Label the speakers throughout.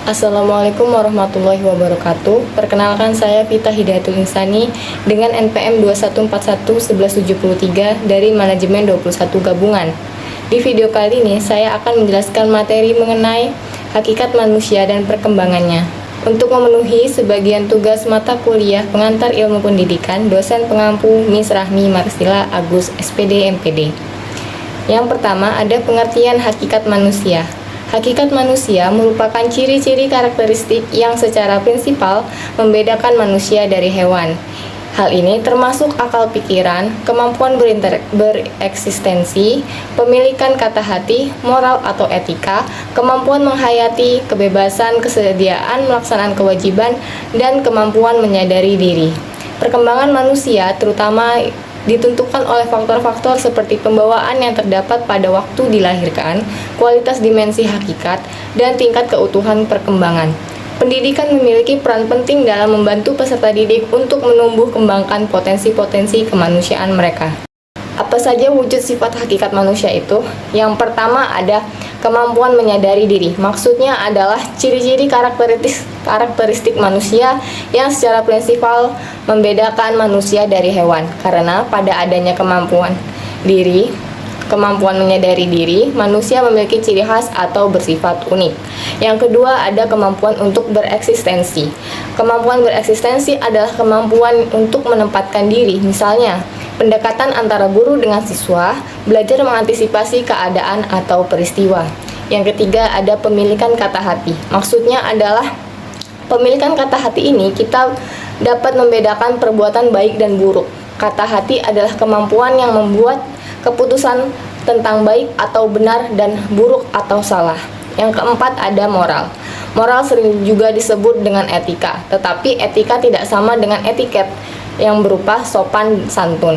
Speaker 1: Assalamualaikum warahmatullahi wabarakatuh. Perkenalkan saya Vita Hidayatul Insani dengan NPM 21411173 dari Manajemen 21 Gabungan. Di video kali ini saya akan menjelaskan materi mengenai hakikat manusia dan perkembangannya. Untuk memenuhi sebagian tugas mata kuliah pengantar ilmu pendidikan, dosen pengampu Miss Rahmi Marsila Agus SPD MPD. Yang pertama ada pengertian hakikat manusia. Hakikat manusia merupakan ciri-ciri karakteristik yang secara prinsipal membedakan manusia dari hewan. Hal ini termasuk akal pikiran, kemampuan bereksistensi, pemilikan kata hati, moral atau etika, kemampuan menghayati, kebebasan, kesediaan melaksanakan kewajiban, dan kemampuan menyadari diri. Perkembangan manusia terutama ditentukan oleh faktor-faktor seperti pembawaan yang terdapat pada waktu dilahirkan, kualitas dimensi hakikat, dan tingkat keutuhan perkembangan. Pendidikan memiliki peran penting dalam membantu peserta didik untuk menumbuh kembangkan potensi-potensi kemanusiaan mereka. Apa saja wujud sifat hakikat manusia itu? Yang pertama ada kemampuan menyadari diri. Maksudnya adalah ciri-ciri karakteristik manusia yang secara prinsipal membedakan manusia dari hewan. Karena pada adanya kemampuan menyadari diri, manusia memiliki ciri khas atau bersifat unik. Yang kedua ada kemampuan untuk bereksistensi. Kemampuan bereksistensi adalah kemampuan untuk menempatkan diri, misalnya pendekatan antara guru dengan siswa, belajar mengantisipasi keadaan atau peristiwa. Yang ketiga ada pemilikan kata hati. Maksudnya adalah pemilikan kata hati ini kita dapat membedakan perbuatan baik dan buruk. Kata hati adalah kemampuan yang membuat keputusan tentang baik atau benar dan buruk atau salah. Yang keempat ada moral. Moral sering juga disebut dengan etika, tetapi etika tidak sama dengan etiket yang berupa sopan santun.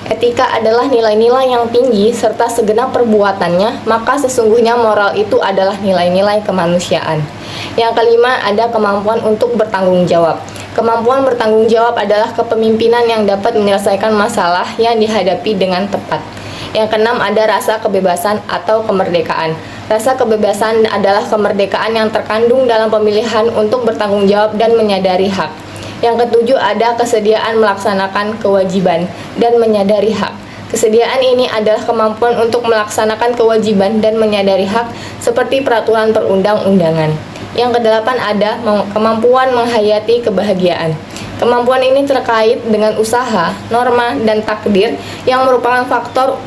Speaker 1: Etika adalah nilai-nilai yang tinggi serta segenap perbuatannya, maka sesungguhnya moral itu adalah nilai-nilai kemanusiaan. Yang kelima ada kemampuan untuk bertanggung jawab. Kemampuan bertanggung jawab adalah kepemimpinan yang dapat menyelesaikan masalah yang dihadapi dengan tepat. Yang keenam ada rasa kebebasan atau kemerdekaan. Rasa kebebasan adalah kemerdekaan yang terkandung dalam pemilihan untuk bertanggung jawab dan menyadari hak. Yang ketujuh ada kesediaan melaksanakan kewajiban dan menyadari hak. Kesediaan ini adalah kemampuan untuk melaksanakan kewajiban dan menyadari hak seperti peraturan perundang-undangan. Yang kedelapan ada kemampuan menghayati kebahagiaan. Kemampuan ini terkait dengan usaha, norma, dan takdir yang merupakan faktor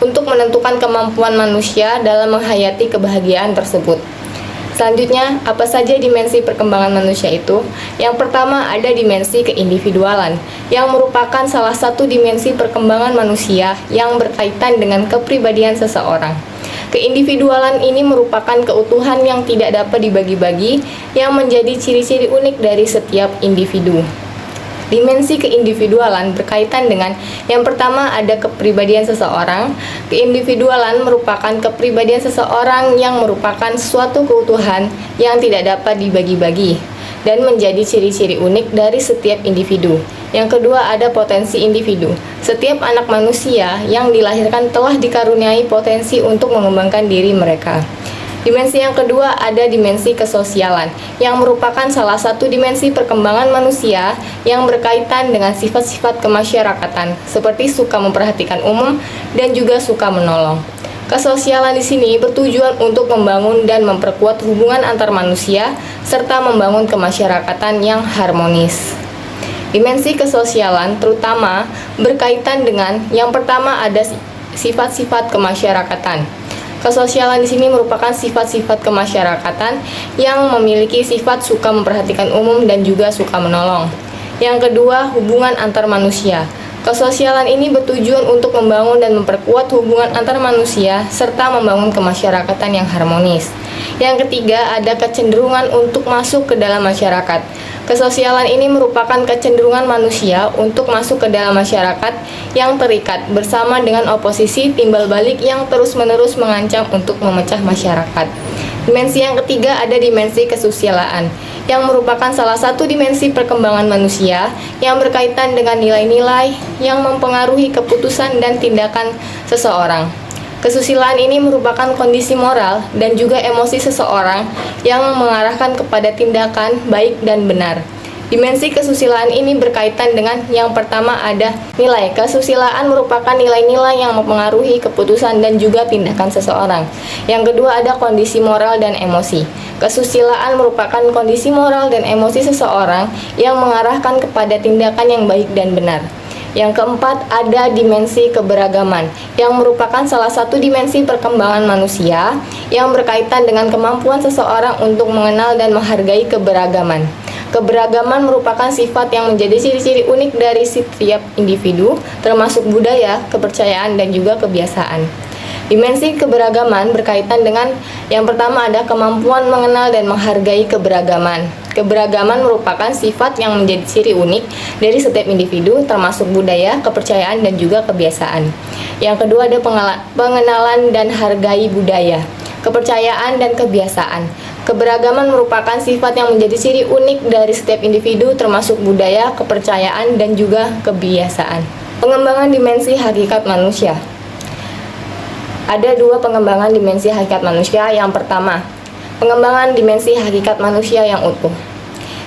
Speaker 1: untuk menentukan kemampuan manusia dalam menghayati kebahagiaan tersebut. Selanjutnya, apa saja dimensi perkembangan manusia itu? Yang pertama ada dimensi keindividualan, yang merupakan salah satu dimensi perkembangan manusia yang berkaitan dengan kepribadian seseorang. Keindividualan ini merupakan keutuhan yang tidak dapat dibagi-bagi, yang menjadi ciri-ciri unik dari setiap individu. Dimensi keindividualan berkaitan dengan yang pertama ada kepribadian seseorang. Keindividualan merupakan kepribadian seseorang yang merupakan suatu keutuhan yang tidak dapat dibagi-bagi dan menjadi ciri-ciri unik dari setiap individu. Yang kedua ada potensi individu. Setiap anak manusia yang dilahirkan telah dikaruniai potensi untuk mengembangkan diri mereka. Dimensi yang kedua ada dimensi kesosialan, yang merupakan salah satu dimensi perkembangan manusia yang berkaitan dengan sifat-sifat kemasyarakatan, seperti suka memperhatikan umum dan juga suka menolong. Kesosialan di sini bertujuan untuk membangun dan memperkuat hubungan antar manusia, serta membangun kemasyarakatan yang harmonis. Dimensi kesosialan terutama berkaitan dengan yang pertama ada sifat-sifat kemasyarakatan. Kesosialan di sini merupakan sifat-sifat kemasyarakatan yang memiliki sifat suka memperhatikan umum dan juga suka menolong. Yang kedua, hubungan antar manusia. Kesosialan ini bertujuan untuk membangun dan memperkuat hubungan antar manusia serta membangun kemasyarakatan yang harmonis. Yang ketiga, ada kecenderungan untuk masuk ke dalam masyarakat. Kesosialan ini merupakan kecenderungan manusia untuk masuk ke dalam masyarakat yang terikat bersama dengan oposisi timbal balik yang terus-menerus mengancam untuk memecah masyarakat. Dimensi yang ketiga ada dimensi kesusilaan, yang merupakan salah satu dimensi perkembangan manusia yang berkaitan dengan nilai-nilai yang mempengaruhi keputusan dan tindakan seseorang. Kesusilaan ini merupakan kondisi moral dan juga emosi seseorang yang mengarahkan kepada tindakan baik dan benar. Dimensi kesusilaan ini berkaitan dengan yang pertama ada nilai. Kesusilaan merupakan nilai-nilai yang mempengaruhi keputusan dan juga tindakan seseorang. Yang kedua ada kondisi moral dan emosi. Kesusilaan merupakan kondisi moral dan emosi seseorang yang mengarahkan kepada tindakan yang baik dan benar. Yang keempat ada dimensi keberagaman, yang merupakan salah satu dimensi perkembangan manusia yang berkaitan dengan kemampuan seseorang untuk mengenal dan menghargai keberagaman. Keberagaman merupakan sifat yang menjadi ciri-ciri unik dari setiap individu, termasuk budaya, kepercayaan, dan juga kebiasaan. Dimensi keberagaman berkaitan dengan yang pertama ada kemampuan mengenal dan menghargai keberagaman. Keberagaman merupakan sifat yang menjadi ciri unik dari setiap individu, termasuk budaya, kepercayaan, dan juga kebiasaan. Yang kedua ada pengenalan dan hargai budaya, kepercayaan, dan kebiasaan. Keberagaman merupakan sifat yang menjadi ciri unik dari setiap individu, termasuk budaya, kepercayaan, dan juga kebiasaan. Pengembangan dimensi hakikat manusia. Ada dua pengembangan dimensi hakikat manusia. Yang pertama, pengembangan dimensi hakikat manusia yang utuh.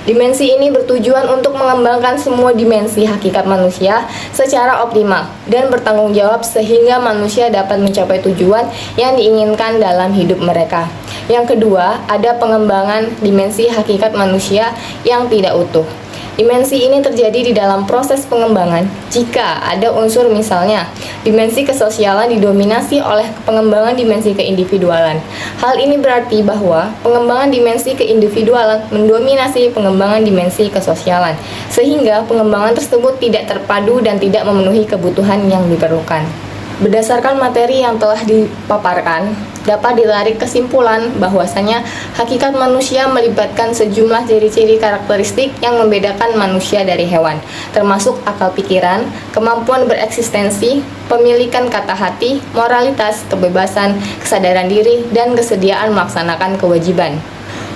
Speaker 1: Dimensi ini bertujuan untuk mengembangkan semua dimensi hakikat manusia secara optimal dan bertanggung jawab sehingga manusia dapat mencapai tujuan yang diinginkan dalam hidup mereka. Yang kedua, ada pengembangan dimensi hakikat manusia yang tidak utuh. Dimensi ini terjadi di dalam proses pengembangan jika ada unsur misalnya dimensi kesosialan didominasi oleh pengembangan dimensi keindividualan. Hal ini berarti bahwa pengembangan dimensi keindividualan mendominasi pengembangan dimensi kesosialan, sehingga pengembangan tersebut tidak terpadu dan tidak memenuhi kebutuhan yang diperlukan. Berdasarkan materi yang telah dipaparkan, dapat ditarik kesimpulan bahwasanya hakikat manusia melibatkan sejumlah ciri-ciri karakteristik yang membedakan manusia dari hewan, termasuk akal pikiran, kemampuan bereksistensi, pemilikan kata hati, moralitas, kebebasan, kesadaran diri, dan kesediaan melaksanakan kewajiban.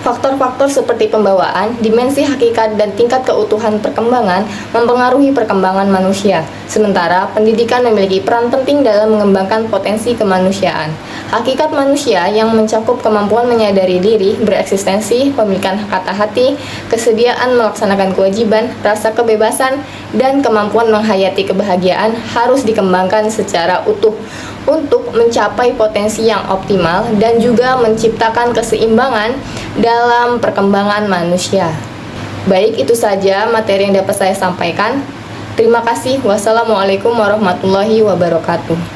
Speaker 1: Faktor-faktor seperti pembawaan, dimensi hakikat, dan tingkat keutuhan perkembangan mempengaruhi perkembangan manusia. Sementara, pendidikan memiliki peran penting dalam mengembangkan potensi kemanusiaan. Hakikat manusia yang mencakup kemampuan menyadari diri, bereksistensi, pemilikan kata hati, kesediaan melaksanakan kewajiban, rasa kebebasan, dan kemampuan menghayati kebahagiaan harus dikembangkan secara utuh untuk mencapai potensi yang optimal dan juga menciptakan keseimbangan dalam perkembangan manusia. Baik, itu saja materi yang dapat saya sampaikan. Terima kasih. Wassalamualaikum warahmatullahi wabarakatuh.